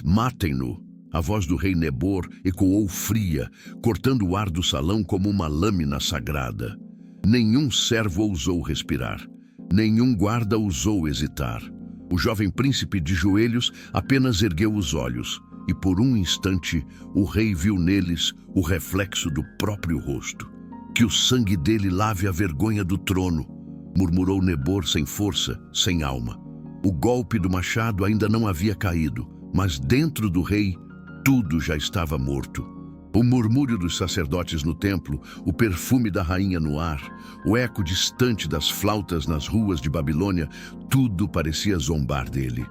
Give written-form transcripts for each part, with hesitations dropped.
Matem-no! A voz do rei Nebor ecoou fria, cortando o ar do salão como uma lâmina sagrada. Nenhum servo ousou respirar. Nenhum guarda ousou hesitar. O jovem príncipe de joelhos apenas ergueu os olhos, e por um instante o rei viu neles o reflexo do próprio rosto. Que o sangue dele lave a vergonha do trono, murmurou Nebor sem força, sem alma. O golpe do machado ainda não havia caído, mas dentro do rei tudo já estava morto. O murmúrio dos sacerdotes no templo, o perfume da rainha no ar, o eco distante das flautas nas ruas de Babilônia, tudo parecia zombar dele,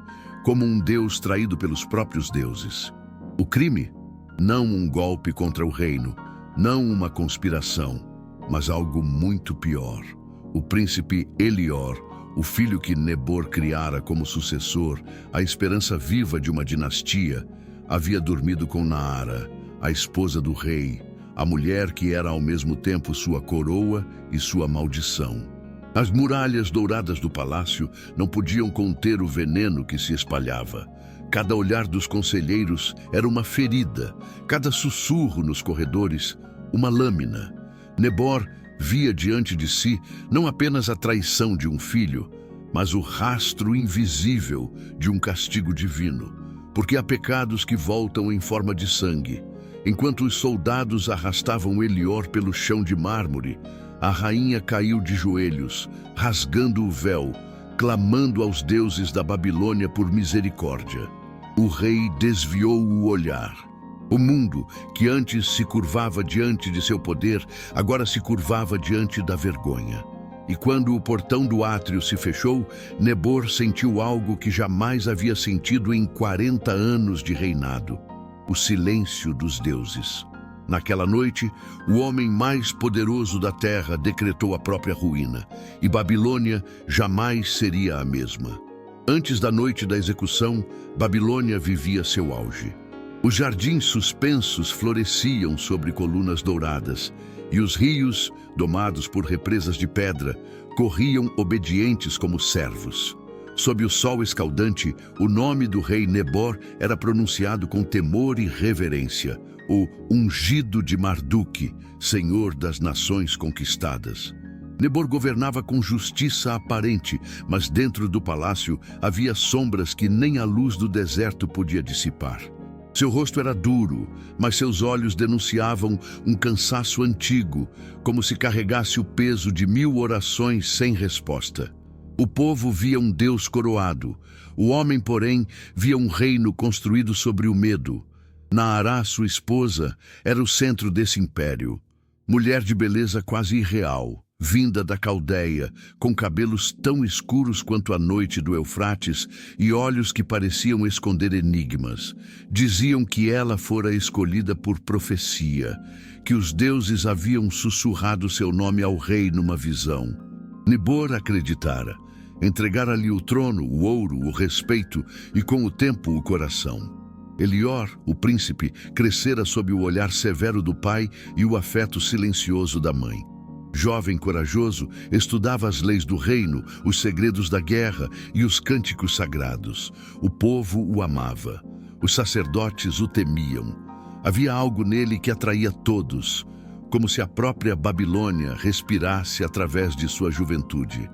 como um deus traído pelos próprios deuses. O crime? Não um golpe contra o reino, não uma conspiração, mas algo muito pior. O príncipe Elior, o filho que Nebor criara como sucessor, a esperança viva de uma dinastia, havia dormido com Naara, a esposa do rei, a mulher que era ao mesmo tempo sua coroa e sua maldição. As muralhas douradas do palácio não podiam conter o veneno que se espalhava. Cada olhar dos conselheiros era uma ferida, cada sussurro nos corredores, uma lâmina. Nebor via diante de si não apenas a traição de um filho, mas o rastro invisível de um castigo divino. Porque há pecados que voltam em forma de sangue. Enquanto os soldados arrastavam Elior pelo chão de mármore, a rainha caiu de joelhos, rasgando o véu, clamando aos deuses da Babilônia por misericórdia. O rei desviou o olhar. O mundo, que antes se curvava diante de seu poder, agora se curvava diante da vergonha. E quando o portão do átrio se fechou, Nebor sentiu algo que jamais havia sentido em 40 anos de reinado: o silêncio dos deuses. Naquela noite, o homem mais poderoso da terra decretou a própria ruína, e Babilônia jamais seria a mesma. Antes da noite da execução, Babilônia vivia seu auge. Os jardins suspensos floresciam sobre colunas douradas, e os rios, domados por represas de pedra, corriam obedientes como servos. Sob o sol escaldante, o nome do rei Nebor era pronunciado com temor e reverência: o ungido de Marduque, senhor das nações conquistadas. Nebor governava com justiça aparente, mas dentro do palácio havia sombras que nem a luz do deserto podia dissipar. Seu rosto era duro, mas seus olhos denunciavam um cansaço antigo, como se carregasse o peso de 1000 orações sem resposta. O povo via um Deus coroado. O homem, porém, via um reino construído sobre o medo. Naará, sua esposa, era o centro desse império. Mulher de beleza quase irreal, vinda da Caldeia, com cabelos tão escuros quanto a noite do Eufrates e olhos que pareciam esconder enigmas. Diziam que ela fora escolhida por profecia, que os deuses haviam sussurrado seu nome ao rei numa visão. Nebor acreditara. Entregara-lhe o trono, o ouro, o respeito e, com o tempo, o coração. Elior, o príncipe, crescera sob o olhar severo do pai e o afeto silencioso da mãe. Jovem corajoso, estudava as leis do reino, os segredos da guerra e os cânticos sagrados. O povo o amava. Os sacerdotes o temiam. Havia algo nele que atraía todos, como se a própria Babilônia respirasse através de sua juventude.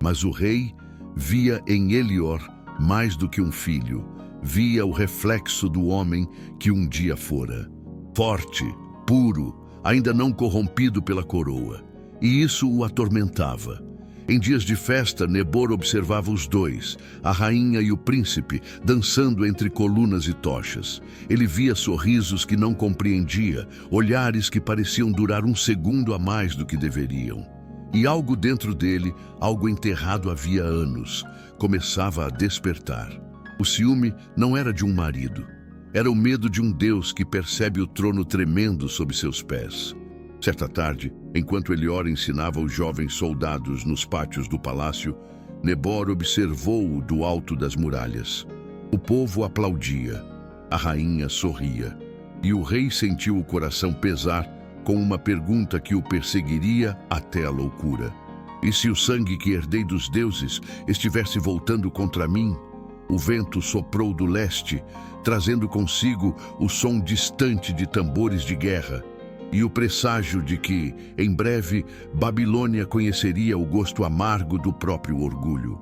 Mas o rei via em Elior mais do que um filho. Via o reflexo do homem que um dia fora. Forte, puro, ainda não corrompido pela coroa. E isso o atormentava. Em dias de festa, Nebor observava os dois, a rainha e o príncipe, dançando entre colunas e tochas. Ele via sorrisos que não compreendia, olhares que pareciam durar um segundo a mais do que deveriam. E algo dentro dele, algo enterrado havia anos, começava a despertar. O ciúme não era de um marido. Era o medo de um Deus que percebe o trono tremendo sob seus pés. Certa tarde, enquanto Elior ensinava os jovens soldados nos pátios do palácio, Nebor observou-o do alto das muralhas. O povo aplaudia, a rainha sorria, e o rei sentiu o coração pesar com uma pergunta que o perseguiria até a loucura. E se o sangue que herdei dos deuses estivesse voltando contra mim? O vento soprou do leste, trazendo consigo o som distante de tambores de guerra e o presságio de que, em breve, Babilônia conheceria o gosto amargo do próprio orgulho.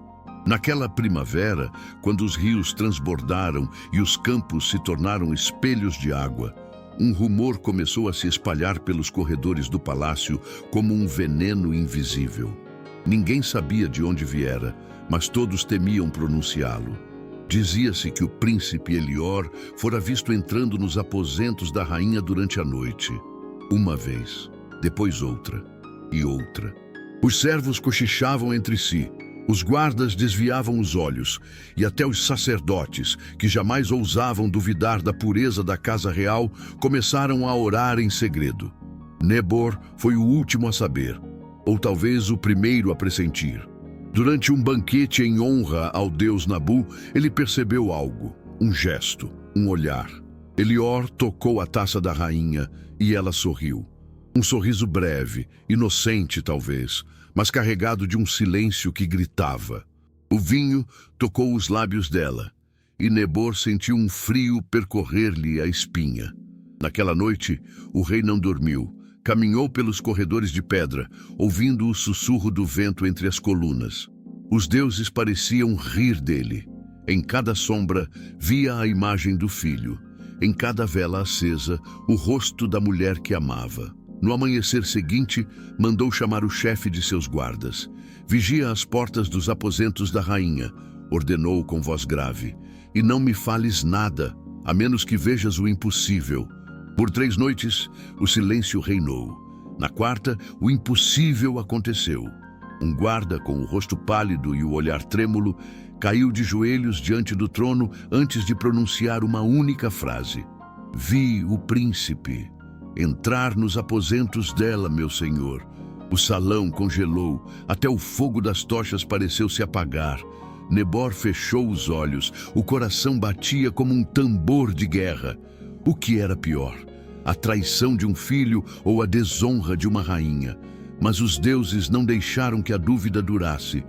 Naquela primavera, quando os rios transbordaram e os campos se tornaram espelhos de água, um rumor começou a se espalhar pelos corredores do palácio como um veneno invisível. Ninguém sabia de onde viera, mas todos temiam pronunciá-lo. Dizia-se que o príncipe Elior fora visto entrando nos aposentos da rainha durante a noite. Uma vez, depois outra e outra. Os servos cochichavam entre si, os guardas desviavam os olhos, e até os sacerdotes, que jamais ousavam duvidar da pureza da casa real, começaram a orar em segredo. Nebor foi o último a saber, ou talvez o primeiro a pressentir. Durante um banquete em honra ao deus Nabu, ele percebeu algo, um gesto, um olhar. Elior tocou a taça da rainha e ela sorriu. Um sorriso breve, inocente talvez, mas carregado de um silêncio que gritava. O vinho tocou os lábios dela, e Nebor sentiu um frio percorrer-lhe a espinha. Naquela noite, o rei não dormiu. Caminhou pelos corredores de pedra, ouvindo o sussurro do vento entre as colunas. Os deuses pareciam rir dele. Em cada sombra, via a imagem do filho. Em cada vela acesa, o rosto da mulher que amava. No amanhecer seguinte, mandou chamar o chefe de seus guardas. Vigia as portas dos aposentos da rainha, ordenou com voz grave. E não me fales nada, a menos que vejas o impossível. Por 3 noites, o silêncio reinou. Na quarta, o impossível aconteceu. Um guarda, com o rosto pálido e o olhar trêmulo, caiu de joelhos diante do trono antes de pronunciar uma única frase. Vi o príncipe entrar nos aposentos dela, meu senhor. O salão congelou, até o fogo das tochas pareceu se apagar. Nebor fechou os olhos, o coração batia como um tambor de guerra. O que era pior? A traição de um filho ou a desonra de uma rainha? Mas os deuses não deixaram que a dúvida durasse.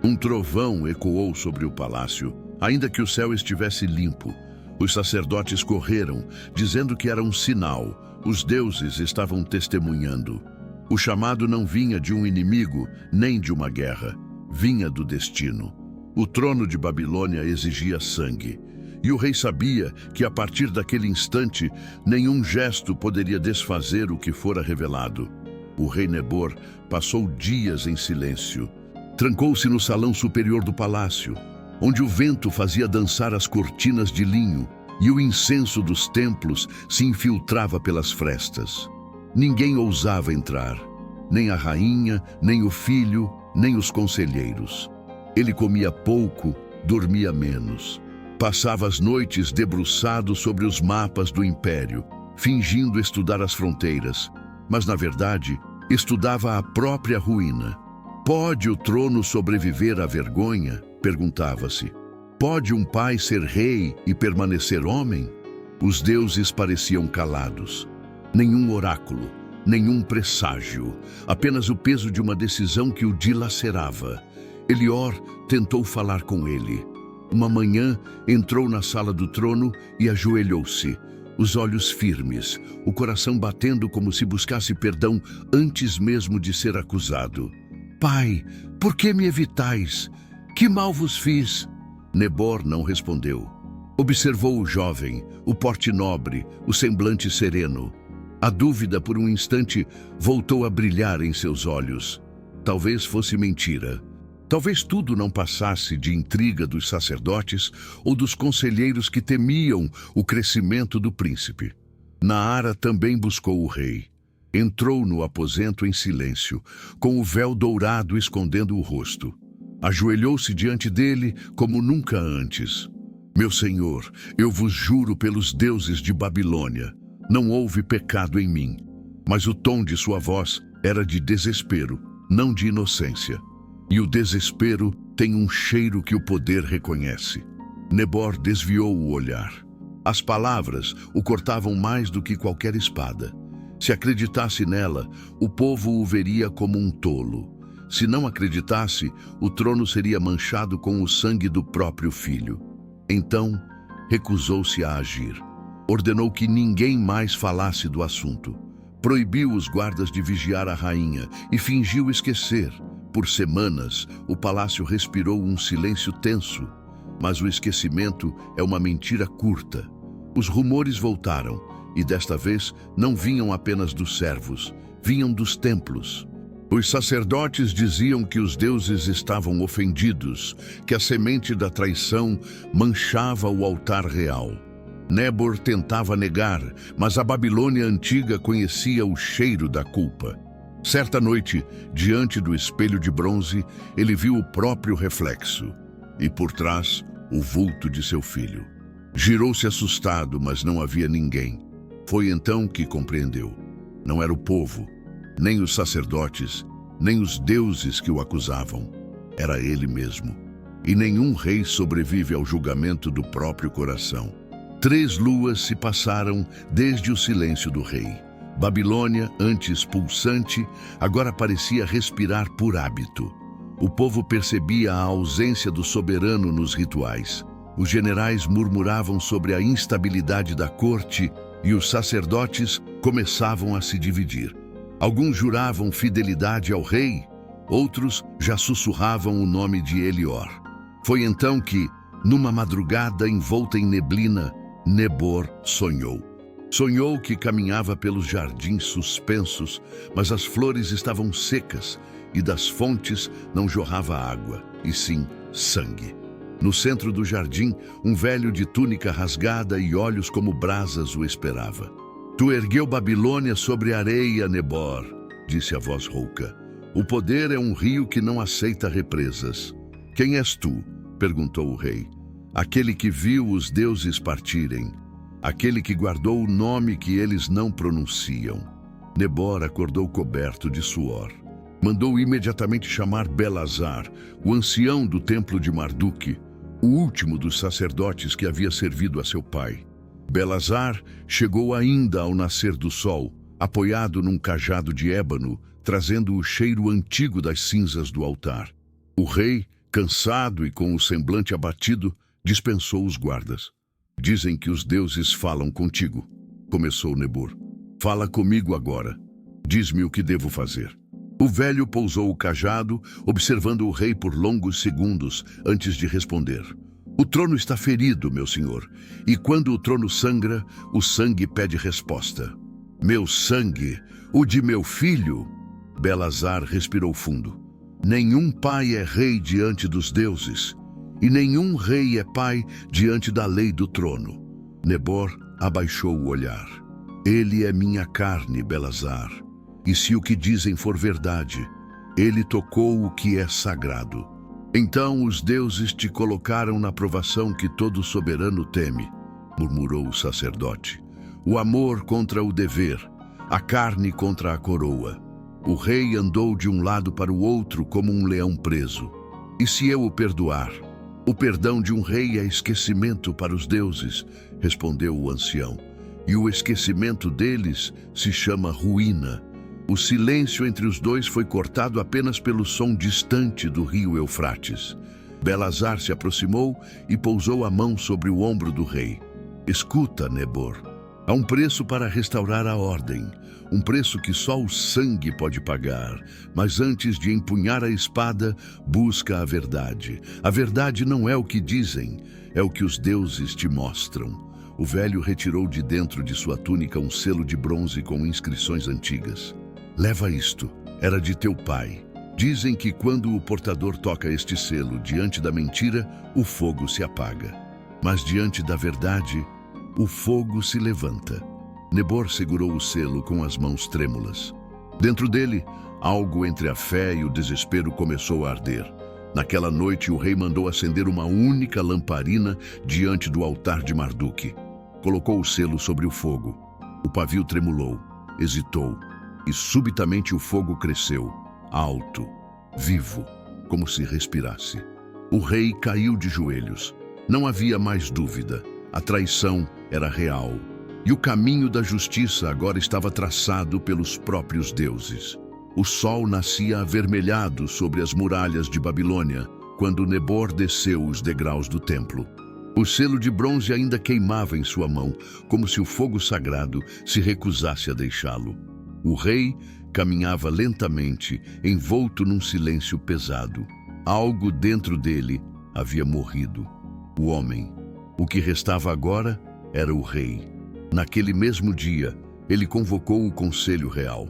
Um trovão ecoou sobre o palácio, ainda que o céu estivesse limpo. Os sacerdotes correram, dizendo que era um sinal. Os deuses estavam testemunhando. O chamado não vinha de um inimigo, nem de uma guerra. Vinha do destino. O trono de Babilônia exigia sangue. E o rei sabia que, a partir daquele instante, nenhum gesto poderia desfazer o que fora revelado. O rei Nebor passou dias em silêncio. Trancou-se no salão superior do palácio, onde o vento fazia dançar as cortinas de linho e o incenso dos templos se infiltrava pelas frestas. Ninguém ousava entrar, nem a rainha, nem o filho, nem os conselheiros. Ele comia pouco, dormia menos. Passava as noites debruçado sobre os mapas do império, fingindo estudar as fronteiras, mas, na verdade, estudava a própria ruína. Pode o trono sobreviver à vergonha? Perguntava-se. Pode um pai ser rei e permanecer homem? Os deuses pareciam calados. Nenhum oráculo, nenhum presságio, apenas o peso de uma decisão que o dilacerava. Elior tentou falar com ele. Uma manhã, entrou na sala do trono e ajoelhou-se, os olhos firmes, o coração batendo como se buscasse perdão antes mesmo de ser acusado. Pai, por que me evitais? Que mal vos fiz? Nebor não respondeu. Observou o jovem, o porte nobre, o semblante sereno. A dúvida, por um instante, voltou a brilhar em seus olhos. Talvez fosse mentira. Talvez tudo não passasse de intriga dos sacerdotes ou dos conselheiros que temiam o crescimento do príncipe. Naara também buscou o rei. Entrou no aposento em silêncio, com o véu dourado escondendo o rosto. Ajoelhou-se diante dele como nunca antes. Meu senhor, eu vos juro pelos deuses de Babilônia, não houve pecado em mim. Mas o tom de sua voz era de desespero, não de inocência. E o desespero tem um cheiro que o poder reconhece. Nebor desviou o olhar. As palavras o cortavam mais do que qualquer espada. Se acreditasse nela, o povo o veria como um tolo. Se não acreditasse, o trono seria manchado com o sangue do próprio filho. Então, recusou-se a agir. Ordenou que ninguém mais falasse do assunto. Proibiu os guardas de vigiar a rainha e fingiu esquecer. Por semanas, o palácio respirou um silêncio tenso. Mas o esquecimento é uma mentira curta. Os rumores voltaram, e desta vez não vinham apenas dos servos, vinham dos templos. Os sacerdotes diziam que os deuses estavam ofendidos, que a semente da traição manchava o altar real. Nébor tentava negar, mas a Babilônia antiga conhecia o cheiro da culpa. Certa noite, diante do espelho de bronze, ele viu o próprio reflexo, e por trás, o vulto de seu filho. Girou-se assustado, mas não havia ninguém. Foi então que compreendeu. Não era o povo, nem os sacerdotes, nem os deuses que o acusavam. Era ele mesmo. E nenhum rei sobrevive ao julgamento do próprio coração. 3 luas se passaram desde o silêncio do rei. Babilônia, antes pulsante, agora parecia respirar por hábito. O povo percebia a ausência do soberano nos rituais. Os generais murmuravam sobre a instabilidade da corte e os sacerdotes começavam a se dividir. Alguns juravam fidelidade ao rei, outros já sussurravam o nome de Elior. Foi então que, numa madrugada envolta em neblina, Nebor sonhou. Sonhou que caminhava pelos jardins suspensos, mas as flores estavam secas e das fontes não jorrava água, e sim sangue. No centro do jardim, um velho de túnica rasgada e olhos como brasas o esperava. Tu ergueu Babilônia sobre a areia, Nebor, disse a voz rouca. O poder é um rio que não aceita represas. Quem és tu? Perguntou o rei. Aquele que viu os deuses partirem, aquele que guardou o nome que eles não pronunciam. Nebor acordou coberto de suor. Mandou imediatamente chamar Belazar, o ancião do templo de Marduk, o último dos sacerdotes que havia servido a seu pai. Belazar chegou ainda ao nascer do sol, apoiado num cajado de ébano, trazendo o cheiro antigo das cinzas do altar. O rei, cansado e com o semblante abatido, dispensou os guardas. Dizem que os deuses falam contigo, começou Nebor. Fala comigo agora. Diz-me o que devo fazer. O velho pousou o cajado, observando o rei por longos segundos antes de responder. O trono está ferido, meu senhor, e quando o trono sangra, o sangue pede resposta. Meu sangue, o de meu filho? Belazar respirou fundo. Nenhum pai é rei diante dos deuses, e nenhum rei é pai diante da lei do trono. Nebor abaixou o olhar. Ele é minha carne, Belazar. E se o que dizem for verdade, ele tocou o que é sagrado. Então os deuses te colocaram na provação que todo soberano teme, murmurou o sacerdote. O amor contra o dever, a carne contra a coroa. O rei andou de um lado para o outro como um leão preso. E se eu o perdoar? O perdão de um rei é esquecimento para os deuses, respondeu o ancião. E o esquecimento deles se chama ruína. O silêncio entre os dois foi cortado apenas pelo som distante do rio Eufrates. Belazar se aproximou e pousou a mão sobre o ombro do rei. Escuta, Nebor. Há um preço para restaurar a ordem, um preço que só o sangue pode pagar. Mas antes de empunhar a espada, busca a verdade. A verdade não é o que dizem, é o que os deuses te mostram. O velho retirou de dentro de sua túnica um selo de bronze com inscrições antigas. Leva isto, era de teu pai. Dizem que quando o portador toca este selo diante da mentira, o fogo se apaga. Mas diante da verdade, o fogo se levanta. Nebor segurou o selo com as mãos trêmulas. Dentro dele, algo entre a fé e o desespero começou a arder. Naquela noite, o rei mandou acender uma única lamparina diante do altar de Marduk. Colocou o selo sobre o fogo. O pavio tremulou, hesitou, e subitamente o fogo cresceu, alto, vivo, como se respirasse. O rei caiu de joelhos. Não havia mais dúvida. A traição era real. E o caminho da justiça agora estava traçado pelos próprios deuses. O sol nascia avermelhado sobre as muralhas de Babilônia, quando Nebor desceu os degraus do templo. O selo de bronze ainda queimava em sua mão, como se o fogo sagrado se recusasse a deixá-lo. O rei caminhava lentamente, envolto num silêncio pesado. Algo dentro dele havia morrido. O homem. O que restava agora era o rei. Naquele mesmo dia, ele convocou o conselho real.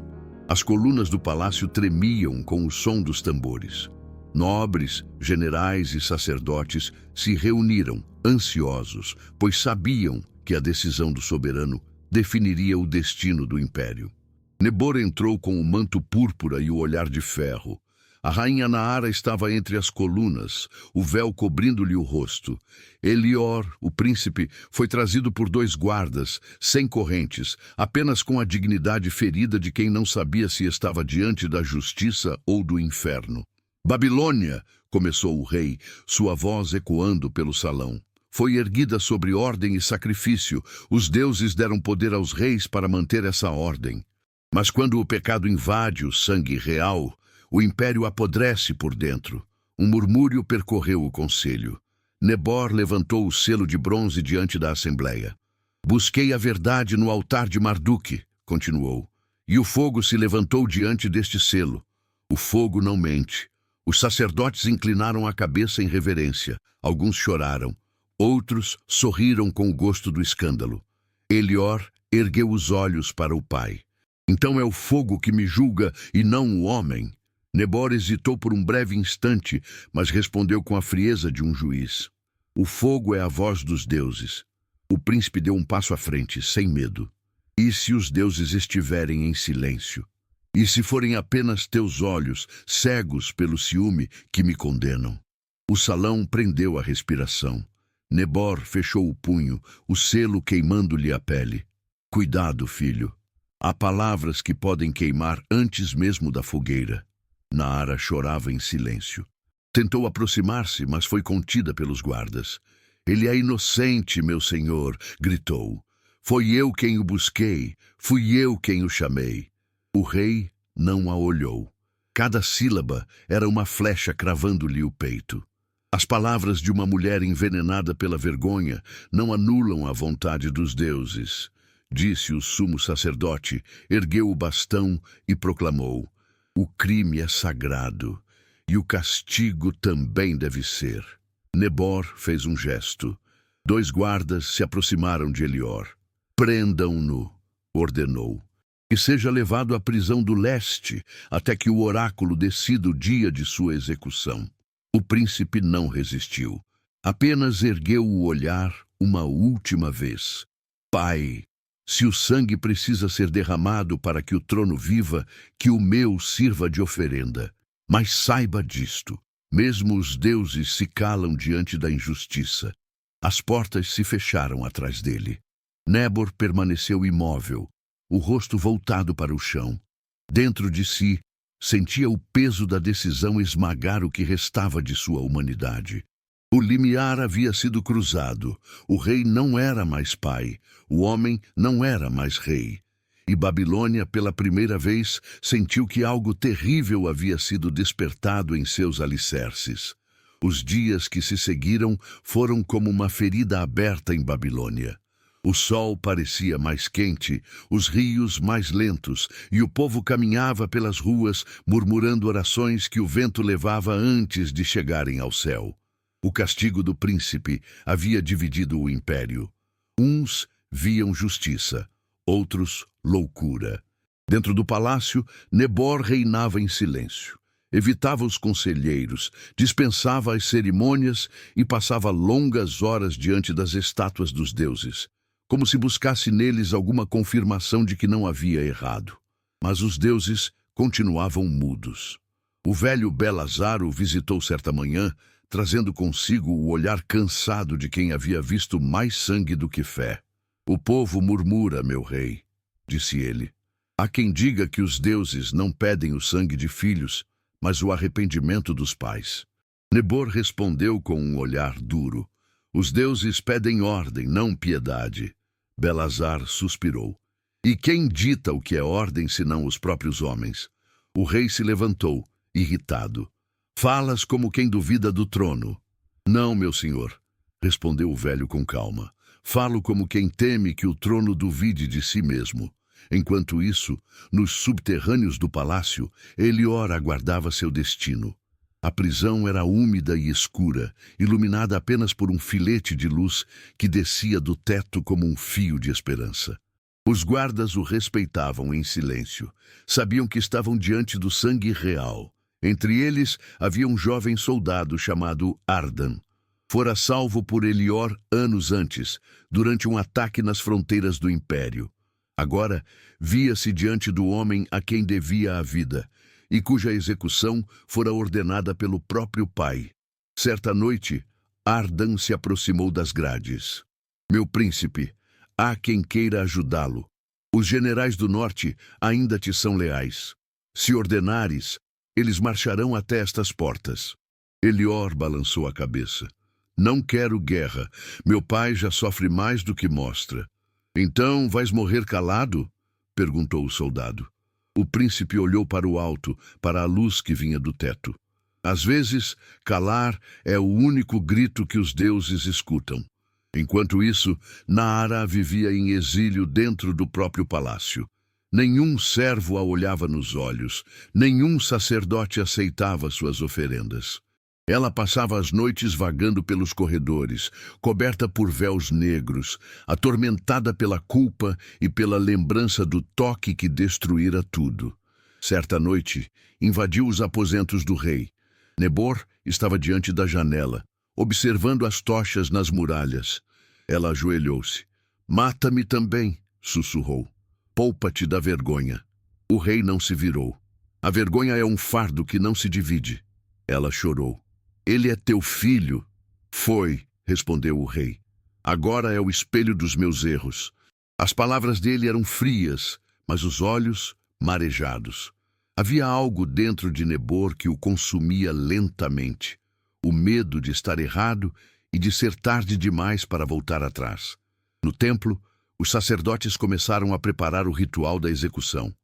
As colunas do palácio tremiam com o som dos tambores. Nobres, generais e sacerdotes se reuniram, ansiosos, pois sabiam que a decisão do soberano definiria o destino do império. Nebor entrou com o manto púrpura e o olhar de ferro. A rainha Naara estava entre as colunas, o véu cobrindo-lhe o rosto. Elior, o príncipe, foi trazido por 2 guardas, sem correntes, apenas com a dignidade ferida de quem não sabia se estava diante da justiça ou do inferno. Babilônia, começou o rei, sua voz ecoando pelo salão. Foi erguida sobre ordem e sacrifício. Os deuses deram poder aos reis para manter essa ordem. Mas quando o pecado invade o sangue real, o império apodrece por dentro. Um murmúrio percorreu o conselho. Nebor levantou o selo de bronze diante da assembleia. Busquei a verdade no altar de Marduque, continuou, e o fogo se levantou diante deste selo. O fogo não mente. Os sacerdotes inclinaram a cabeça em reverência. Alguns choraram. Outros sorriram com o gosto do escândalo. Elior ergueu os olhos para o pai. Então é o fogo que me julga e não o homem. Nebor hesitou por um breve instante, mas respondeu com a frieza de um juiz. O fogo é a voz dos deuses. O príncipe deu um passo à frente, sem medo. E se os deuses estiverem em silêncio? E se forem apenas teus olhos, cegos pelo ciúme, que me condenam? O salão prendeu a respiração. Nebor fechou o punho, o selo queimando-lhe a pele. Cuidado, filho. Há palavras que podem queimar antes mesmo da fogueira. Naara chorava em silêncio. Tentou aproximar-se, mas foi contida pelos guardas. Ele é inocente, meu senhor, gritou. Foi eu quem o busquei, fui eu quem o chamei. O rei não a olhou. Cada sílaba era uma flecha cravando-lhe o peito. As palavras de uma mulher envenenada pela vergonha não anulam a vontade dos deuses. Disse o sumo sacerdote, ergueu o bastão e proclamou: o crime é sagrado, e o castigo também deve ser. Nebor fez um gesto. 2 guardas se aproximaram de Elior. Prendam-no, ordenou. Que seja levado à prisão do leste, até que o oráculo decida o dia de sua execução. O príncipe não resistiu. Apenas ergueu o olhar uma última vez. Pai, se o sangue precisa ser derramado para que o trono viva, que o meu sirva de oferenda. Mas saiba disto, mesmo os deuses se calam diante da injustiça. As portas se fecharam atrás dele. Nebor permaneceu imóvel, o rosto voltado para o chão. Dentro de si, sentia o peso da decisão esmagar o que restava de sua humanidade. O limiar havia sido cruzado. O rei não era mais pai. O homem não era mais rei. E Babilônia, pela primeira vez, sentiu que algo terrível havia sido despertado em seus alicerces. Os dias que se seguiram foram como uma ferida aberta em Babilônia. O sol parecia mais quente, os rios mais lentos, e o povo caminhava pelas ruas, murmurando orações que o vento levava antes de chegarem ao céu. O castigo do príncipe havia dividido o império. Uns viam justiça, outros loucura. Dentro do palácio, Nebor reinava em silêncio. Evitava os conselheiros, dispensava as cerimônias e passava longas horas diante das estátuas dos deuses, como se buscasse neles alguma confirmação de que não havia errado. Mas os deuses continuavam mudos. O velho Belazar o visitou certa manhã, trazendo consigo o olhar cansado de quem havia visto mais sangue do que fé. O povo murmura, meu rei, disse ele. Há quem diga que os deuses não pedem o sangue de filhos, mas o arrependimento dos pais. Nebor respondeu com um olhar duro. Os deuses pedem ordem, não piedade. Belazar suspirou. E quem dita o que é ordem senão os próprios homens? O rei se levantou, irritado. Falas como quem duvida do trono. Não, meu senhor. respondeu o velho com calma. Falo como quem teme que o trono duvide de si mesmo. Enquanto isso, nos subterrâneos do palácio, Elior aguardava seu destino. A prisão era úmida e escura, iluminada apenas por um filete de luz que descia do teto como um fio de esperança. Os guardas o respeitavam em silêncio. Sabiam que estavam diante do sangue real. Entre eles havia um jovem soldado chamado Ardan. Fora salvo por Elior anos antes, durante um ataque nas fronteiras do Império. Agora, via-se diante do homem a quem devia a vida, e cuja execução fora ordenada pelo próprio pai. Certa noite, Ardan se aproximou das grades. Meu príncipe, há quem queira ajudá-lo. Os generais do norte ainda te são leais. Se ordenares, eles marcharão até estas portas. Elior balançou a cabeça. Não quero guerra. Meu pai já sofre mais do que mostra. Então vais morrer calado? Perguntou o soldado. O príncipe olhou para o alto, para a luz que vinha do teto. Às vezes, calar é o único grito que os deuses escutam. Enquanto isso, Naara vivia em exílio dentro do próprio palácio. Nenhum servo a olhava nos olhos, nenhum sacerdote aceitava suas oferendas. Ela passava as noites vagando pelos corredores, coberta por véus negros, atormentada pela culpa e pela lembrança do toque que destruíra tudo. Certa noite, invadiu os aposentos do rei. Nebor estava diante da janela, observando as tochas nas muralhas. Ela ajoelhou-se. "Mata-me também", sussurrou. "Poupa-te da vergonha." O rei não se virou. "A vergonha é um fardo que não se divide." Ela chorou. "Ele é teu filho?" "Foi", respondeu o rei. "Agora é o espelho dos meus erros." As palavras dele eram frias, mas os olhos marejados. Havia algo dentro de Nebor que o consumia lentamente. O medo de estar errado e de ser tarde demais para voltar atrás. No templo, os sacerdotes começaram a preparar o ritual da execução.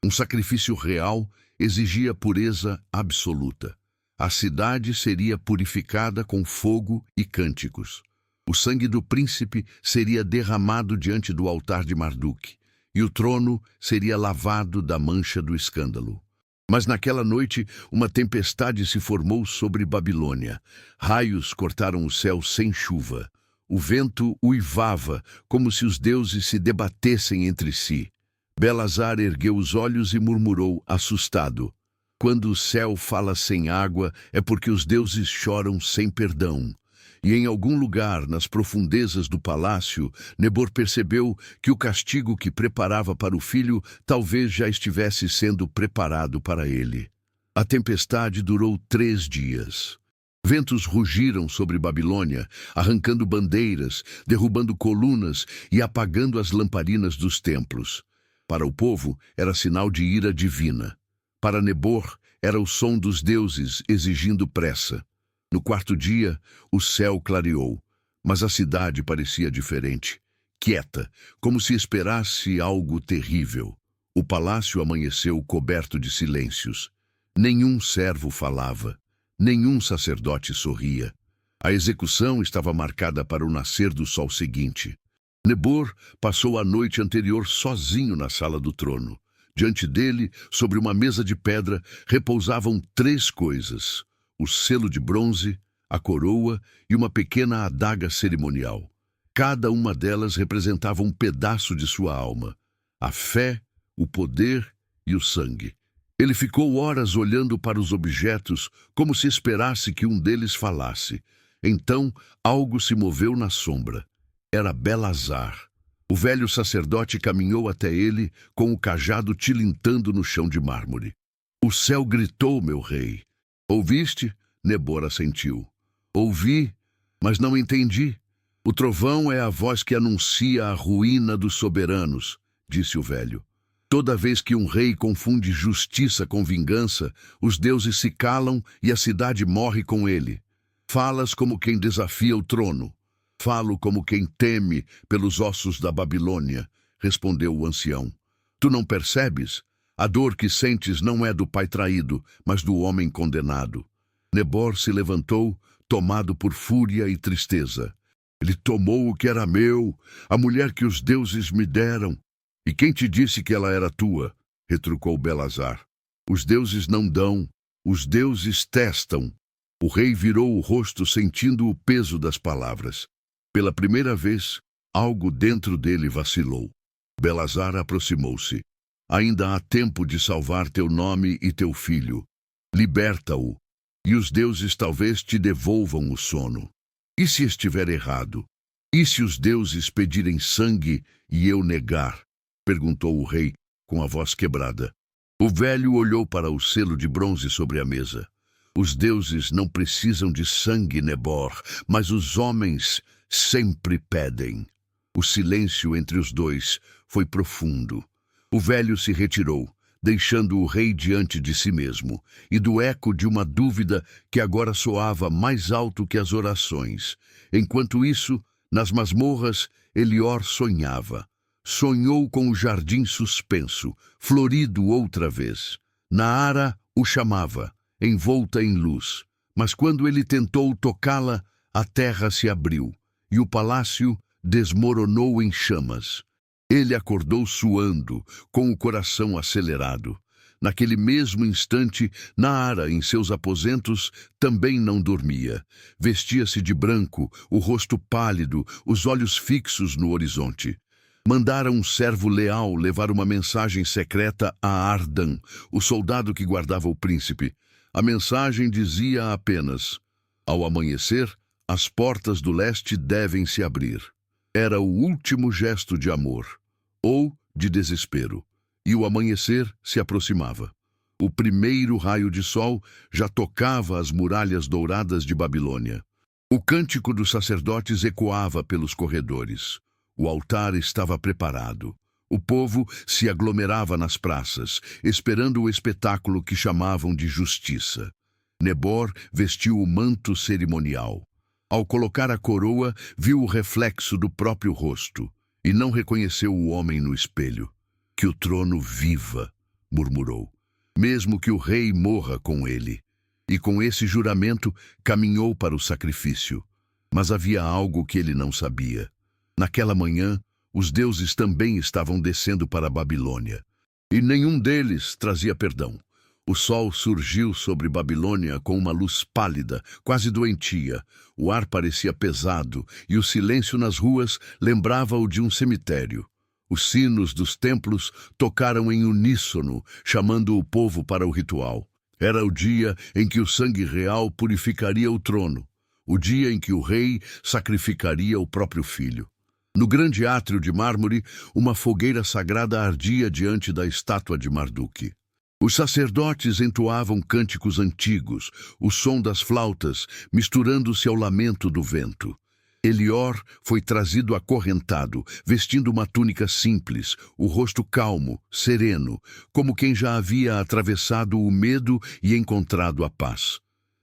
Um sacrifício real exigia pureza absoluta. A cidade seria purificada com fogo e cânticos. O sangue do príncipe seria derramado diante do altar de Marduk, e o trono seria lavado da mancha do escândalo. Mas naquela noite, uma tempestade se formou sobre Babilônia. Raios cortaram o céu sem chuva. O vento uivava, como se os deuses se debatessem entre si. Belazar ergueu os olhos e murmurou, assustado. Quando o céu fala sem água, é porque os deuses choram sem perdão. E em algum lugar, nas profundezas do palácio, Nebor percebeu que o castigo que preparava para o filho talvez já estivesse sendo preparado para ele. A tempestade durou 3 dias. Ventos rugiram sobre Babilônia, arrancando bandeiras, derrubando colunas e apagando as lamparinas dos templos. Para o povo, era sinal de ira divina. Para Nebor, era o som dos deuses exigindo pressa. No 4º dia, o céu clareou, mas a cidade parecia diferente, quieta, como se esperasse algo terrível. O palácio amanheceu coberto de silêncios. Nenhum servo falava, nenhum sacerdote sorria. A execução estava marcada para o nascer do sol seguinte. Nebor passou a noite anterior sozinho na sala do trono. Diante dele, sobre uma mesa de pedra, repousavam 3 coisas: o selo de bronze, a coroa e uma pequena adaga cerimonial. Cada uma delas representava um pedaço de sua alma: a fé, o poder e o sangue. Ele ficou horas olhando para os objetos, como se esperasse que um deles falasse. Então, algo se moveu na sombra. Era Belazar. O velho sacerdote caminhou até ele, com o cajado tilintando no chão de mármore. "O céu gritou, meu rei." "Ouviste?" Nebor assentiu. "Ouvi, mas não entendi." "O trovão é a voz que anuncia a ruína dos soberanos", disse o velho. "Toda vez que um rei confunde justiça com vingança, os deuses se calam e a cidade morre com ele. Falas como quem desafia o trono." "Falo como quem teme pelos ossos da Babilônia", respondeu o ancião. "Tu não percebes? A dor que sentes não é do pai traído, mas do homem condenado." Nebor se levantou, tomado por fúria e tristeza. Ele tomou o que era meu, a mulher que os deuses me deram. E quem te disse que ela era tua? Retrucou Belazar. Os deuses não dão, os deuses testam. O rei virou o rosto sentindo o peso das palavras. Pela primeira vez, algo dentro dele vacilou. Belazar aproximou-se. Ainda há tempo de salvar teu nome e teu filho. Liberta-o, e os deuses talvez te devolvam o sono. E se estiver errado? E se os deuses pedirem sangue e eu negar? Perguntou o rei, com a voz quebrada. O velho olhou para o selo de bronze sobre a mesa. Os deuses não precisam de sangue, Nebor, mas os homens sempre pedem. O silêncio entre os dois foi profundo. O velho se retirou, deixando o rei diante de si mesmo, e do eco de uma dúvida que agora soava mais alto que as orações. Enquanto isso, nas masmorras, Elior sonhava. Sonhou com o jardim suspenso, florido outra vez. Naara o chamava, envolta em luz. Mas quando ele tentou tocá-la, a terra se abriu, e o palácio desmoronou em chamas. Ele acordou suando, com o coração acelerado. Naquele mesmo instante, Naara, em seus aposentos, também não dormia. Vestia-se de branco, o rosto pálido, os olhos fixos no horizonte. Mandara um servo leal levar uma mensagem secreta a Ardan, o soldado que guardava o príncipe. A mensagem dizia apenas: ao amanhecer, as portas do leste devem se abrir. Era o último gesto de amor, ou de desespero, e o amanhecer se aproximava. O primeiro raio de sol já tocava as muralhas douradas de Babilônia. O cântico dos sacerdotes ecoava pelos corredores. O altar estava preparado. O povo se aglomerava nas praças, esperando o espetáculo que chamavam de justiça. Nebor vestiu o manto cerimonial. Ao colocar a coroa, viu o reflexo do próprio rosto e não reconheceu o homem no espelho. Que o trono viva, murmurou, mesmo que o rei morra com ele. E com esse juramento caminhou para o sacrifício. Mas havia algo que ele não sabia. Naquela manhã, os deuses também estavam descendo para a Babilônia. E nenhum deles trazia perdão. O sol surgiu sobre Babilônia com uma luz pálida, quase doentia. O ar parecia pesado e o silêncio nas ruas lembrava-o de um cemitério. Os sinos dos templos tocaram em uníssono, chamando o povo para o ritual. Era o dia em que o sangue real purificaria o trono, o dia em que o rei sacrificaria o próprio filho. No grande átrio de mármore, uma fogueira sagrada ardia diante da estátua de Marduk. Os sacerdotes entoavam cânticos antigos, o som das flautas misturando-se ao lamento do vento. Elior foi trazido acorrentado, vestindo uma túnica simples, o rosto calmo, sereno, como quem já havia atravessado o medo e encontrado a paz.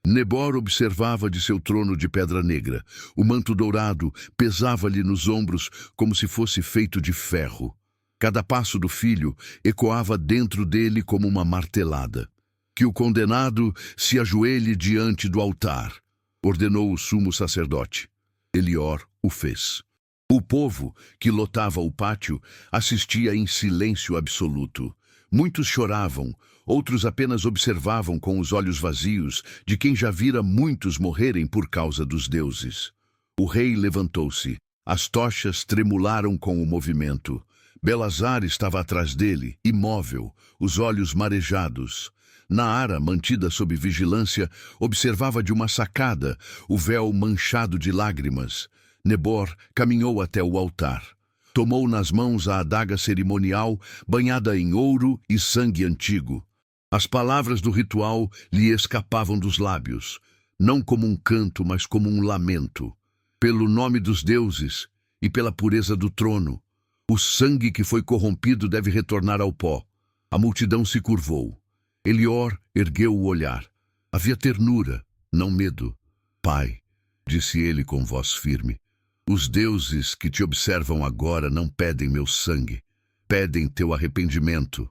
Nebor observava de seu trono de pedra negra. O manto dourado pesava-lhe nos ombros como se fosse feito de ferro. Cada passo do filho ecoava dentro dele como uma martelada. Que o condenado se ajoelhe diante do altar, ordenou o sumo sacerdote. Elior o fez. O povo, que lotava o pátio, assistia em silêncio absoluto. Muitos choravam, outros apenas observavam com os olhos vazios de quem já vira muitos morrerem por causa dos deuses. O rei levantou-se. As tochas tremularam com o movimento. Belazar estava atrás dele, imóvel, os olhos marejados. Naara, mantida sob vigilância, observava de uma sacada, o véu manchado de lágrimas. Nebor caminhou até o altar. Tomou nas mãos a adaga cerimonial, banhada em ouro e sangue antigo. As palavras do ritual lhe escapavam dos lábios, não como um canto, mas como um lamento. Pelo nome dos deuses e pela pureza do trono, o sangue que foi corrompido deve retornar ao pó. A multidão se curvou. Elior ergueu o olhar. Havia ternura, não medo. Pai, disse ele com voz firme, os deuses que te observam agora não pedem meu sangue, pedem teu arrependimento.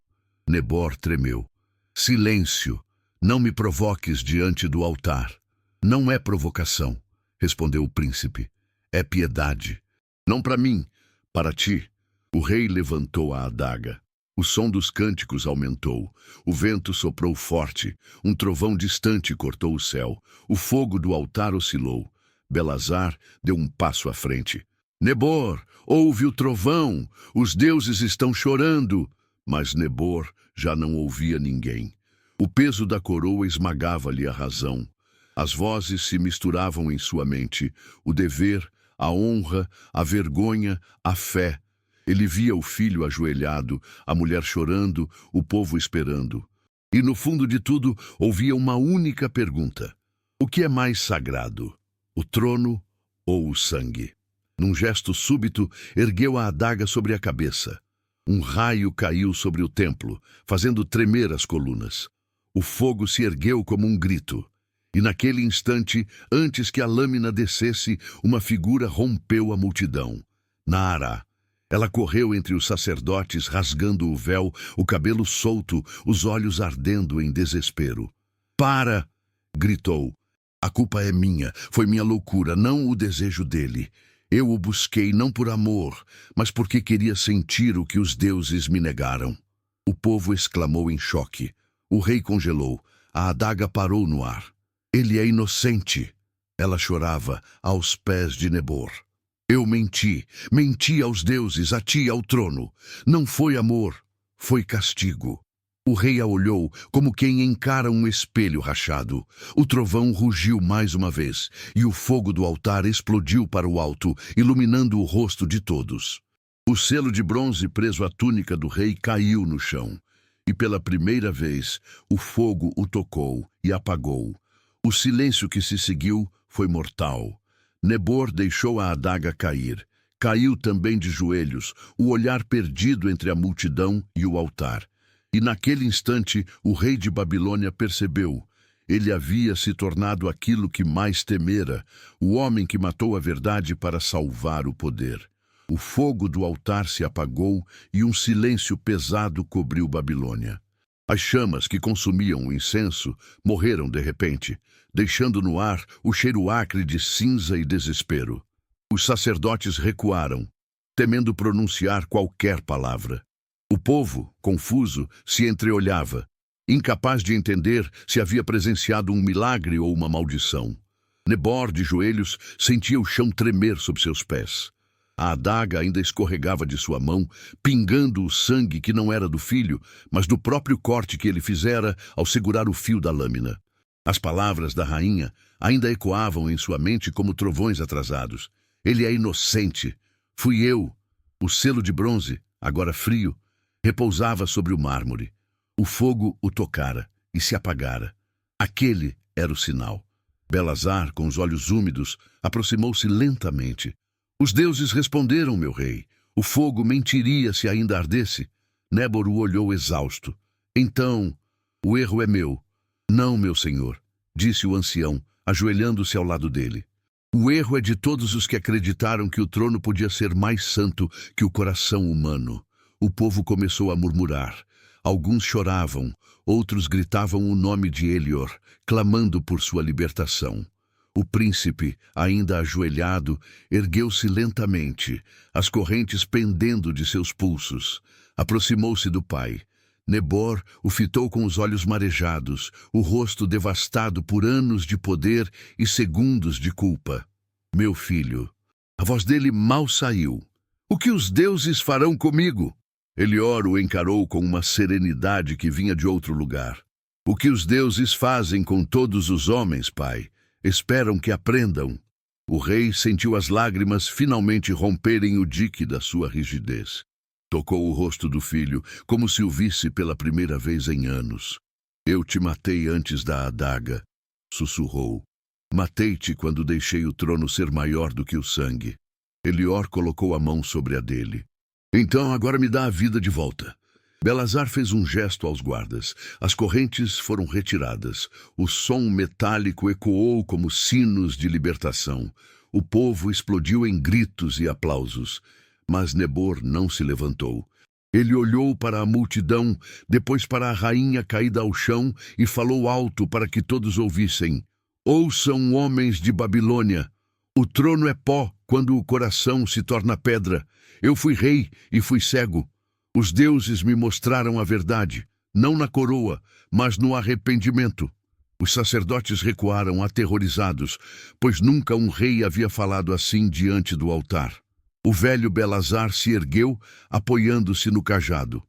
Nebor tremeu. Silêncio, não me provoques diante do altar. Não é provocação, respondeu o príncipe. é piedade. Não para mim, para ti. O rei levantou a adaga. O som dos cânticos aumentou. O vento soprou forte. Um trovão distante cortou o céu. O fogo do altar oscilou. Belazar deu um passo à frente. Nebor, ouve o trovão! Os deuses estão chorando! Mas Nebor já não ouvia ninguém. O peso da coroa esmagava-lhe a razão. As vozes se misturavam em sua mente. O dever, a honra, a vergonha, a fé. Ele via o filho ajoelhado, a mulher chorando, o povo esperando. E no fundo de tudo, ouvia uma única pergunta. O que é mais sagrado? O trono ou o sangue? Num gesto súbito, ergueu a adaga sobre a cabeça. Um raio caiu sobre o templo, fazendo tremer as colunas. O fogo se ergueu como um grito. E naquele instante, antes que a lâmina descesse, uma figura rompeu a multidão. Naará. Ela correu entre os sacerdotes, rasgando o véu, o cabelo solto, os olhos ardendo em desespero. Para! Gritou. A culpa é minha, foi minha loucura, não o desejo dele. Eu o busquei não por amor, mas porque queria sentir o que os deuses me negaram. O povo exclamou em choque. O rei congelou. A adaga parou no ar. Ele é inocente. Ela chorava aos pés de Nebor. Eu menti aos deuses, a ti, ao trono. Não foi amor, foi castigo. O rei a olhou como quem encara um espelho rachado. O trovão rugiu mais uma vez, e o fogo do altar explodiu para o alto, iluminando o rosto de todos. O selo de bronze preso à túnica do rei caiu no chão, e pela primeira vez o fogo o tocou e apagou. O silêncio que se seguiu foi mortal. Nebor deixou a adaga cair. Caiu também de joelhos, o olhar perdido entre a multidão e o altar. E naquele instante o rei de Babilônia percebeu. Ele havia se tornado aquilo que mais temera, o homem que matou a verdade para salvar o poder. O fogo do altar se apagou e um silêncio pesado cobriu Babilônia. As chamas que consumiam o incenso morreram de repente, deixando no ar o cheiro acre de cinza e desespero. Os sacerdotes recuaram, temendo pronunciar qualquer palavra. O povo, confuso, se entreolhava, incapaz de entender se havia presenciado um milagre ou uma maldição. Nebor, de joelhos, sentia o chão tremer sob seus pés. A adaga ainda escorregava de sua mão, pingando o sangue que não era do filho, mas do próprio corte que ele fizera ao segurar o fio da lâmina. As palavras da rainha ainda ecoavam em sua mente como trovões atrasados. Ele é inocente. Fui eu. O selo de bronze, agora frio, repousava sobre o mármore. O fogo o tocara e se apagara. Aquele era o sinal. Belazar, com os olhos úmidos, aproximou-se lentamente. Os deuses responderam, meu rei. O fogo mentiria se ainda ardesse. Nebor o olhou exausto. Então, o erro é meu. Não, meu senhor, disse o ancião, ajoelhando-se ao lado dele. O erro é de todos os que acreditaram que o trono podia ser mais santo que o coração humano. O povo começou a murmurar. Alguns choravam, outros gritavam o nome de Elior, clamando por sua libertação. O príncipe, ainda ajoelhado, ergueu-se lentamente, as correntes pendendo de seus pulsos. Aproximou-se do pai. Nebor o fitou com os olhos marejados, o rosto devastado por anos de poder e segundos de culpa. Meu filho, a voz dele mal saiu. O que os deuses farão comigo? Elior o encarou com uma serenidade que vinha de outro lugar. O que os deuses fazem com todos os homens, pai? Esperam que aprendam. O rei sentiu as lágrimas finalmente romperem o dique da sua rigidez. Tocou o rosto do filho, como se o visse pela primeira vez em anos. Eu te matei antes da adaga, sussurrou. Matei-te quando deixei o trono ser maior do que o sangue. Elior colocou a mão sobre a dele. Então agora me dá a vida de volta. Belazar fez um gesto aos guardas. As correntes foram retiradas. O som metálico ecoou como sinos de libertação. O povo explodiu em gritos e aplausos. Mas Nebor não se levantou. Ele olhou para a multidão, depois para a rainha caída ao chão e falou alto para que todos ouvissem. Ouçam, homens de Babilônia. O trono é pó quando o coração se torna pedra. Eu fui rei e fui cego. Os deuses me mostraram a verdade, não na coroa, mas no arrependimento. Os sacerdotes recuaram aterrorizados, pois nunca um rei havia falado assim diante do altar. O velho Belazar se ergueu, apoiando-se no cajado.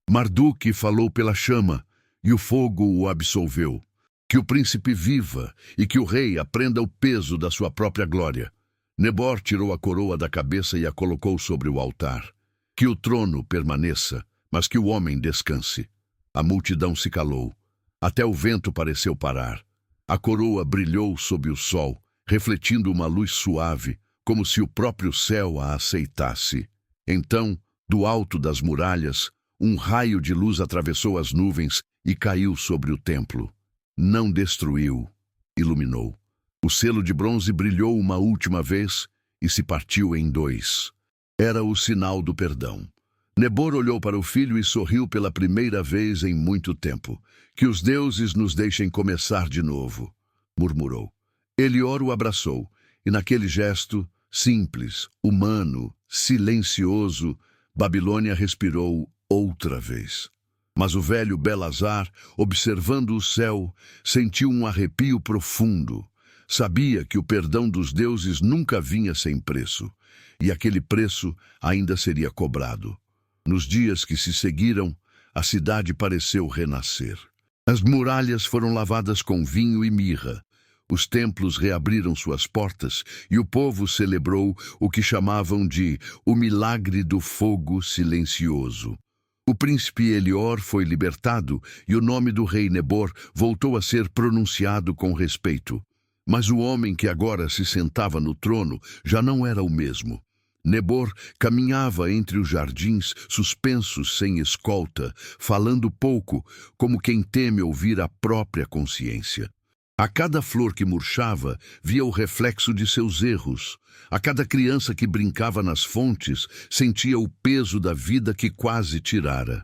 Marduk falou pela chama, e o fogo o absolveu. Que o príncipe viva e que o rei aprenda o peso da sua própria glória. Nebor tirou a coroa da cabeça e a colocou sobre o altar. Que o trono permaneça, mas que o homem descanse. A multidão se calou. Até o vento pareceu parar. A coroa brilhou sob o sol, refletindo uma luz suave, como se o próprio céu a aceitasse. Então, do alto das muralhas, um raio de luz atravessou as nuvens e caiu sobre o templo. Não destruiu, iluminou. O selo de bronze brilhou uma última vez e se partiu em dois. Era o sinal do perdão. Nebor olhou para o filho e sorriu pela primeira vez em muito tempo. Que os deuses nos deixem começar de novo, murmurou. Elior o abraçou, e naquele gesto, simples, humano, silencioso, Babilônia respirou outra vez. Mas o velho Belazar, observando o céu, sentiu um arrepio profundo. Sabia que o perdão dos deuses nunca vinha sem preço, e aquele preço ainda seria cobrado. Nos dias que se seguiram, a cidade pareceu renascer. As muralhas foram lavadas com vinho e mirra. Os templos reabriram suas portas e o povo celebrou o que chamavam de o milagre do fogo silencioso. O príncipe Elior foi libertado e o nome do rei Nebor voltou a ser pronunciado com respeito. Mas o homem que agora se sentava no trono já não era o mesmo. Nebor caminhava entre os jardins, suspensos sem escolta, falando pouco, como quem teme ouvir a própria consciência. A cada flor que murchava, via o reflexo de seus erros. A cada criança que brincava nas fontes, sentia o peso da vida que quase tirara.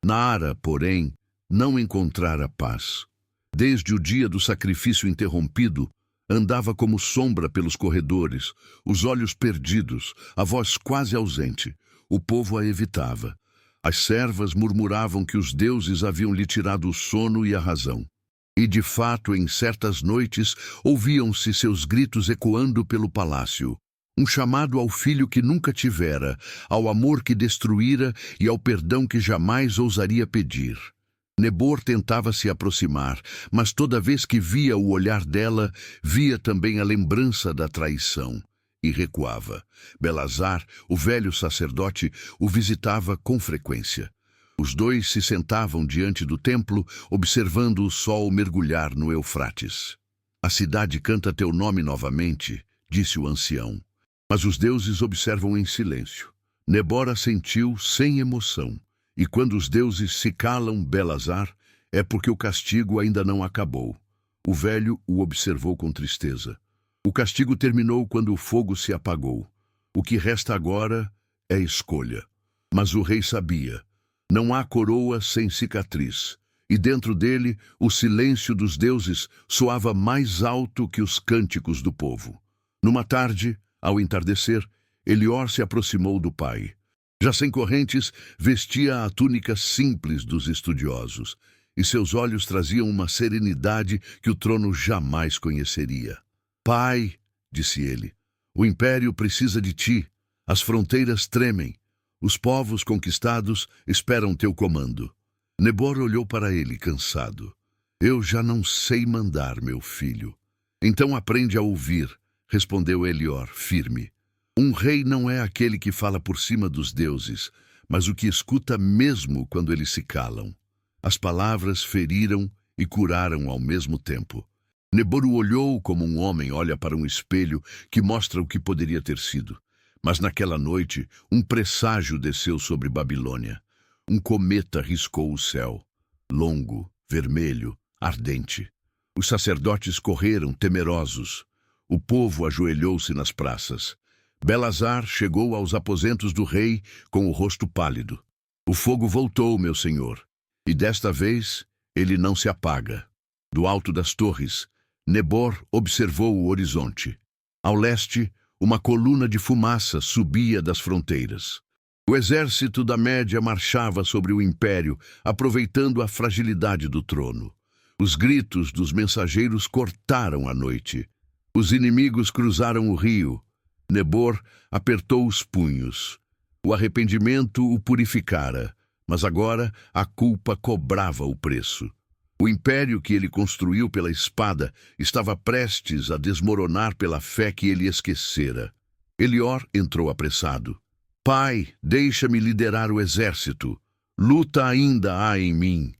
Nara, porém, não encontrara paz. Desde o dia do sacrifício interrompido, andava como sombra pelos corredores, os olhos perdidos, a voz quase ausente. O povo a evitava. As servas murmuravam que os deuses haviam lhe tirado o sono e a razão. E, de fato, em certas noites, ouviam-se seus gritos ecoando pelo palácio. Um chamado ao filho que nunca tivera, ao amor que destruíra e ao perdão que jamais ousaria pedir. Nebor tentava se aproximar, mas toda vez que via o olhar dela, via também a lembrança da traição, e recuava. Belazar, o velho sacerdote, o visitava com frequência. Os dois se sentavam diante do templo, observando o sol mergulhar no Eufrates. A cidade canta teu nome novamente, disse o ancião. Mas os deuses observam em silêncio. Nebor assentiu sem emoção. E quando os deuses se calam, Belazar, é porque o castigo ainda não acabou. O velho o observou com tristeza. O castigo terminou quando o fogo se apagou. O que resta agora é escolha. Mas o rei sabia. Não há coroa sem cicatriz. E dentro dele, o silêncio dos deuses soava mais alto que os cânticos do povo. Numa tarde, ao entardecer, Elior se aproximou do pai. Já sem correntes, vestia a túnica simples dos estudiosos, e seus olhos traziam uma serenidade que o trono jamais conheceria. Pai, disse ele, o império precisa de ti, as fronteiras tremem, os povos conquistados esperam teu comando. Nebor olhou para ele, cansado. Eu já não sei mandar, meu filho. Então aprende a ouvir, respondeu Elior, firme. Um rei não é aquele que fala por cima dos deuses, mas o que escuta mesmo quando eles se calam. As palavras feriram e curaram ao mesmo tempo. Nebor o olhou como um homem olha para um espelho que mostra o que poderia ter sido. Mas naquela noite, um presságio desceu sobre Babilônia. Um cometa riscou o céu, longo, vermelho, ardente. Os sacerdotes correram, temerosos. O povo ajoelhou-se nas praças. Belazar chegou aos aposentos do rei com o rosto pálido. O fogo voltou, meu senhor, e desta vez ele não se apaga. Do alto das torres, Nebor observou o horizonte. Ao leste, uma coluna de fumaça subia das fronteiras. O exército da Média marchava sobre o império, aproveitando a fragilidade do trono. Os gritos dos mensageiros cortaram a noite. Os inimigos cruzaram o rio. Nebor apertou os punhos. O arrependimento o purificara, mas agora a culpa cobrava o preço. O império que ele construiu pela espada estava prestes a desmoronar pela fé que ele esquecera. Elior entrou apressado. Pai, deixa-me liderar o exército. Luta ainda há em mim.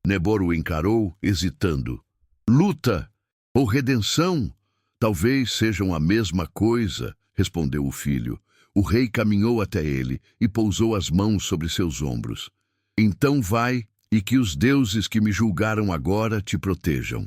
Nebor o encarou, hesitando. Luta ou redenção? Talvez sejam a mesma coisa, respondeu o filho. O rei caminhou até ele e pousou as mãos sobre seus ombros. Então vai, e que os deuses que me julgaram agora te protejam.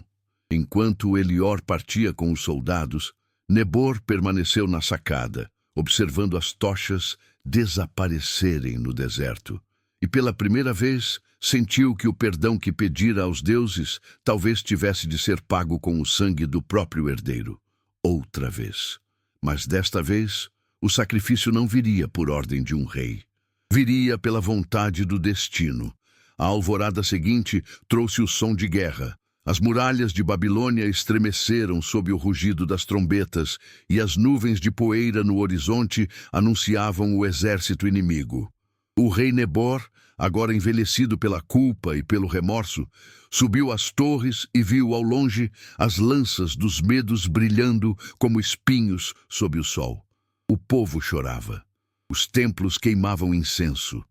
Enquanto Elior partia com os soldados, Nebor permaneceu na sacada, observando as tochas desaparecerem no deserto. E pela primeira vez, sentiu que o perdão que pedira aos deuses talvez tivesse de ser pago com o sangue do próprio herdeiro. Outra vez. Mas desta vez, o sacrifício não viria por ordem de um rei. Viria pela vontade do destino. A alvorada seguinte trouxe o som de guerra. As muralhas de Babilônia estremeceram sob o rugido das trombetas, e as nuvens de poeira no horizonte anunciavam o exército inimigo. O rei Nebor, agora envelhecido pela culpa e pelo remorso, subiu às torres e viu ao longe as lanças dos medos brilhando como espinhos sob o sol. O povo chorava. Os templos queimavam incenso.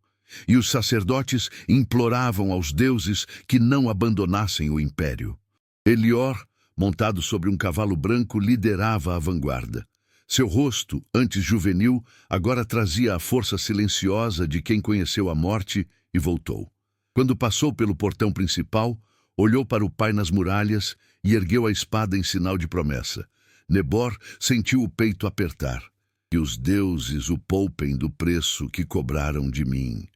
E os sacerdotes imploravam aos deuses que não abandonassem o império. Elior, montado sobre um cavalo branco, liderava a vanguarda. Seu rosto, antes juvenil, agora trazia a força silenciosa de quem conheceu a morte e voltou. Quando passou pelo portão principal, olhou para o pai nas muralhas e ergueu a espada em sinal de promessa. Nebor sentiu o peito apertar. Que os deuses o poupem do preço que cobraram de mim,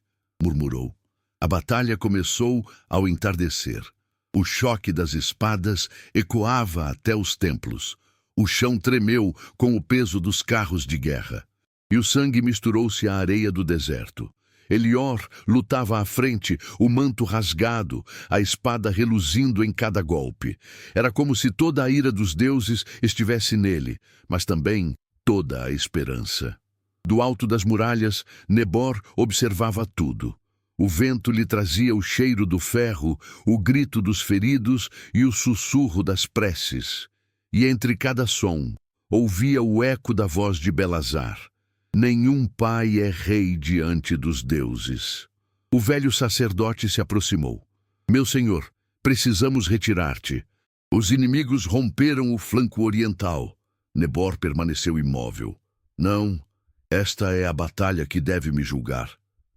murmurou. A batalha começou ao entardecer. O choque das espadas ecoava até os templos. O chão tremeu com o peso dos carros de guerra. E o sangue misturou-se à areia do deserto. Elior lutava à frente, o manto rasgado, a espada reluzindo em cada golpe. Era como se toda a ira dos deuses estivesse nele, mas também toda a esperança. Do alto das muralhas, Nebor observava tudo. O vento lhe trazia o cheiro do ferro, o grito dos feridos e o sussurro das preces. E entre cada som, ouvia o eco da voz de Belazar. Nenhum pai é rei diante dos deuses. O velho sacerdote se aproximou. Meu senhor, precisamos retirar-te. Os inimigos romperam o flanco oriental. Nebor permaneceu imóvel. Não, esta é a batalha que deve me julgar.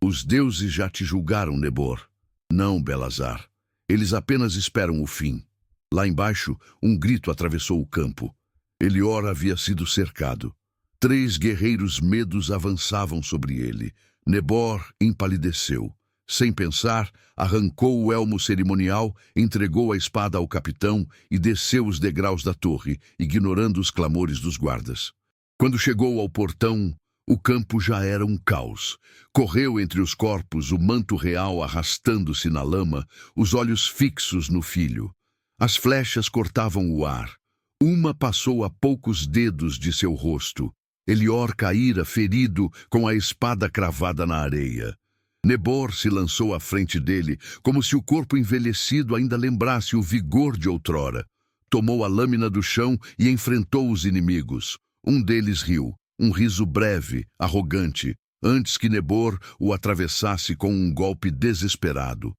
Os deuses já te julgaram, Nebor. Não, Belazar. Eles apenas esperam o fim. Lá embaixo, um grito atravessou o campo. Elior havia sido cercado. 3 guerreiros medos avançavam sobre ele. Nebor empalideceu. Sem pensar, arrancou o elmo cerimonial, entregou a espada ao capitão e desceu os degraus da torre, ignorando os clamores dos guardas. Quando chegou ao portão, o campo já era um caos. Correu entre os corpos, o manto real arrastando-se na lama, os olhos fixos no filho. As flechas cortavam o ar. Uma passou a poucos dedos de seu rosto. Elior caíra ferido com a espada cravada na areia. Nebor se lançou à frente dele, como se o corpo envelhecido ainda lembrasse o vigor de outrora. Tomou a lâmina do chão e enfrentou os inimigos. Um deles riu, um riso breve, arrogante, antes que Nebor o atravessasse com um golpe desesperado.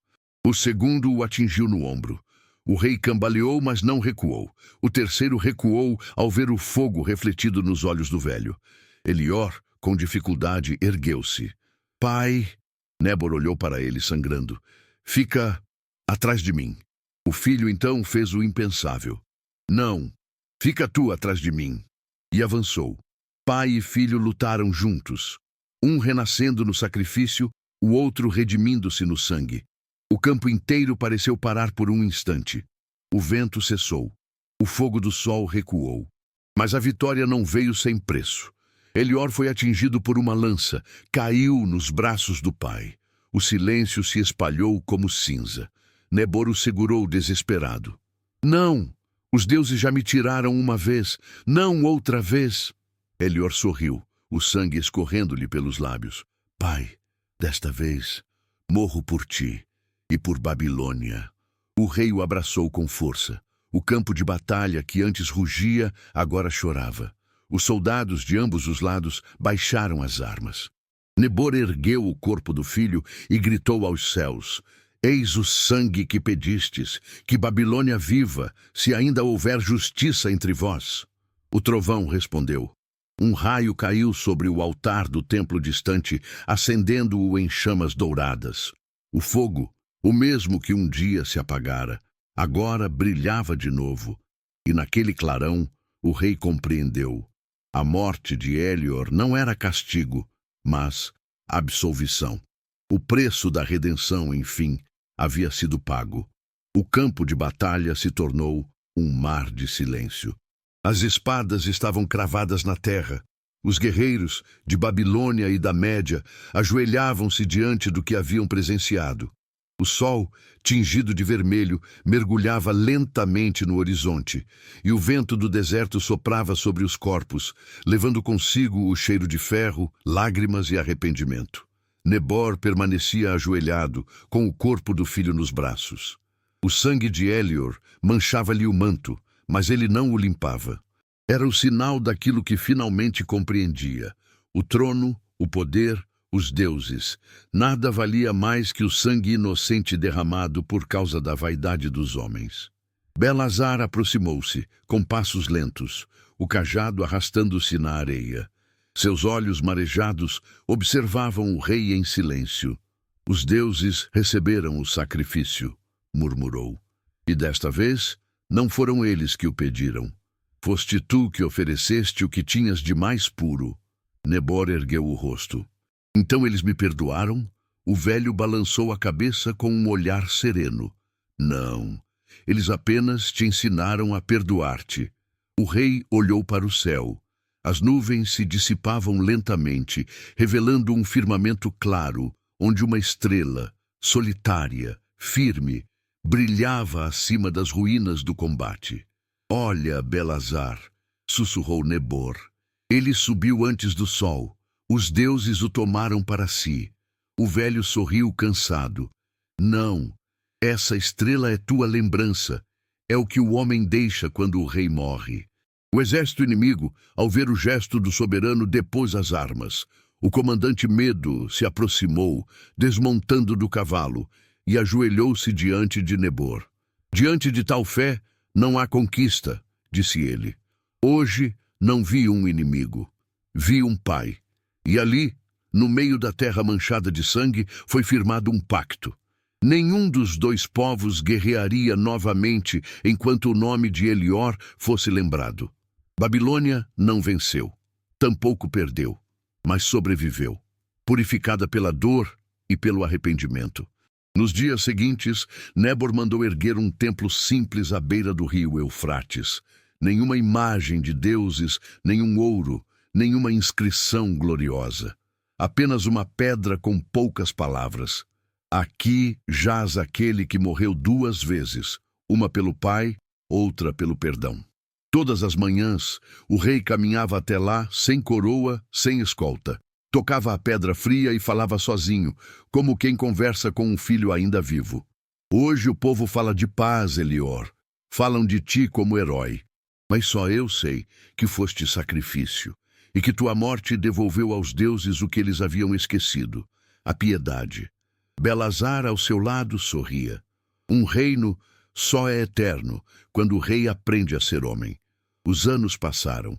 O segundo o atingiu no ombro. O rei cambaleou, mas não recuou. O terceiro recuou ao ver o fogo refletido nos olhos do velho. Elior, com dificuldade, ergueu-se. Pai... Nebor olhou para ele, sangrando. Fica atrás de mim. O filho então fez o impensável. Não, fica tu atrás de mim. E avançou. Pai e filho lutaram juntos. Um renascendo no sacrifício, o outro redimindo-se no sangue. O campo inteiro pareceu parar por um instante. O vento cessou. O fogo do sol recuou. Mas a vitória não veio sem preço. Elior foi atingido por uma lança, caiu nos braços do pai. O silêncio se espalhou como cinza. Nebor o segurou desesperado. Não! Os deuses já me tiraram uma vez, não outra vez. Elior sorriu, o sangue escorrendo-lhe pelos lábios. Pai, desta vez, morro por ti e por Babilônia. O rei o abraçou com força. O campo de batalha, que antes rugia, agora chorava. Os soldados de ambos os lados baixaram as armas. Nebor ergueu o corpo do filho e gritou aos céus: Eis o sangue que pedistes, que Babilônia viva, se ainda houver justiça entre vós. O trovão respondeu. Um raio caiu sobre o altar do templo distante, acendendo-o em chamas douradas. O fogo, o mesmo que um dia se apagara, agora brilhava de novo. E naquele clarão, o rei compreendeu. A morte de Elior não era castigo, mas absolvição. O preço da redenção, enfim, havia sido pago. O campo de batalha se tornou um mar de silêncio. As espadas estavam cravadas na terra. Os guerreiros de Babilônia e da Média ajoelhavam-se diante do que haviam presenciado. O sol, tingido de vermelho, mergulhava lentamente no horizonte, e o vento do deserto soprava sobre os corpos, levando consigo o cheiro de ferro, lágrimas e arrependimento. Nebor permanecia ajoelhado, com o corpo do filho nos braços. O sangue de Elior manchava-lhe o manto, mas ele não o limpava. Era o sinal daquilo que finalmente compreendia. O trono, o poder, os deuses. Nada valia mais que o sangue inocente derramado por causa da vaidade dos homens. Belazar aproximou-se, com passos lentos, o cajado arrastando-se na areia. Seus olhos marejados observavam o rei em silêncio. Os deuses receberam o sacrifício, murmurou. E desta vez, não foram eles que o pediram. Foste tu que ofereceste o que tinhas de mais puro. Nebor ergueu o rosto. Então eles me perdoaram? O velho balançou a cabeça com um olhar sereno. Não, eles apenas te ensinaram a perdoar-te. O rei olhou para o céu. As nuvens se dissipavam lentamente, revelando um firmamento claro, onde uma estrela, solitária, firme, brilhava acima das ruínas do combate. Olha, Belazar, sussurrou Nebor. Ele subiu antes do sol. Os deuses o tomaram para si. O velho sorriu cansado. Não, essa estrela é tua lembrança. É o que o homem deixa quando o rei morre. O exército inimigo, ao ver o gesto do soberano, depôs as armas. O comandante Medo se aproximou, desmontando do cavalo, e ajoelhou-se diante de Nebor. Diante de tal fé, não há conquista, disse ele. Hoje não vi um inimigo, vi um pai. E ali, no meio da terra manchada de sangue, foi firmado um pacto. Nenhum dos dois povos guerrearia novamente enquanto o nome de Elior fosse lembrado. Babilônia não venceu, tampouco perdeu, mas sobreviveu, purificada pela dor e pelo arrependimento. Nos dias seguintes, Nebor mandou erguer um templo simples à beira do rio Eufrates. Nenhuma imagem de deuses, nenhum ouro, nenhuma inscrição gloriosa. Apenas uma pedra com poucas palavras. Aqui jaz aquele que morreu 2 vezes, uma pelo pai, outra pelo perdão. Todas as manhãs, o rei caminhava até lá, sem coroa, sem escolta. Tocava a pedra fria e falava sozinho, como quem conversa com um filho ainda vivo. Hoje o povo fala de paz, Elior. Falam de ti como herói. Mas só eu sei que foste sacrifício, e que tua morte devolveu aos deuses o que eles haviam esquecido, a piedade. Belazar ao seu lado sorria. Um reino só é eterno quando o rei aprende a ser homem. Os anos passaram.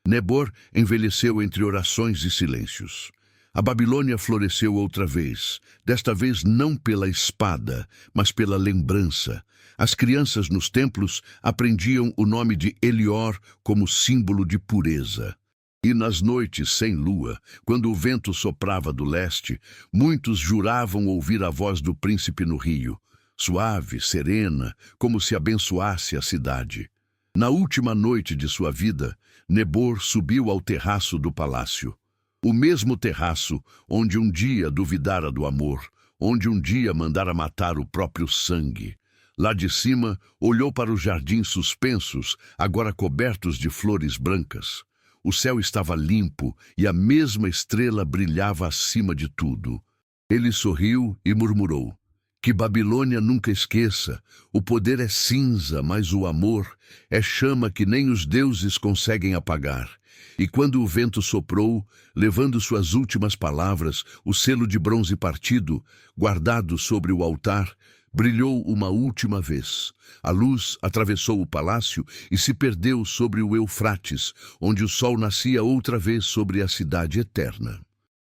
Nebor envelheceu entre orações e silêncios. A Babilônia floresceu outra vez, desta vez não pela espada, mas pela lembrança. As crianças nos templos aprendiam o nome de Elior como símbolo de pureza. E nas noites sem lua, quando o vento soprava do leste, muitos juravam ouvir a voz do príncipe no rio, suave, serena, como se abençoasse a cidade. Na última noite de sua vida, Nebor subiu ao terraço do palácio. O mesmo terraço onde um dia duvidara do amor, onde um dia mandara matar o próprio sangue. Lá de cima, olhou para os jardins suspensos, agora cobertos de flores brancas. O céu estava limpo e a mesma estrela brilhava acima de tudo. Ele sorriu e murmurou: que Babilônia nunca esqueça, o poder é cinza, mas o amor é chama que nem os deuses conseguem apagar. E quando o vento soprou, levando suas últimas palavras, o selo de bronze partido, guardado sobre o altar, brilhou uma última vez. A luz atravessou o palácio e se perdeu sobre o Eufrates, onde o sol nascia outra vez sobre a cidade eterna.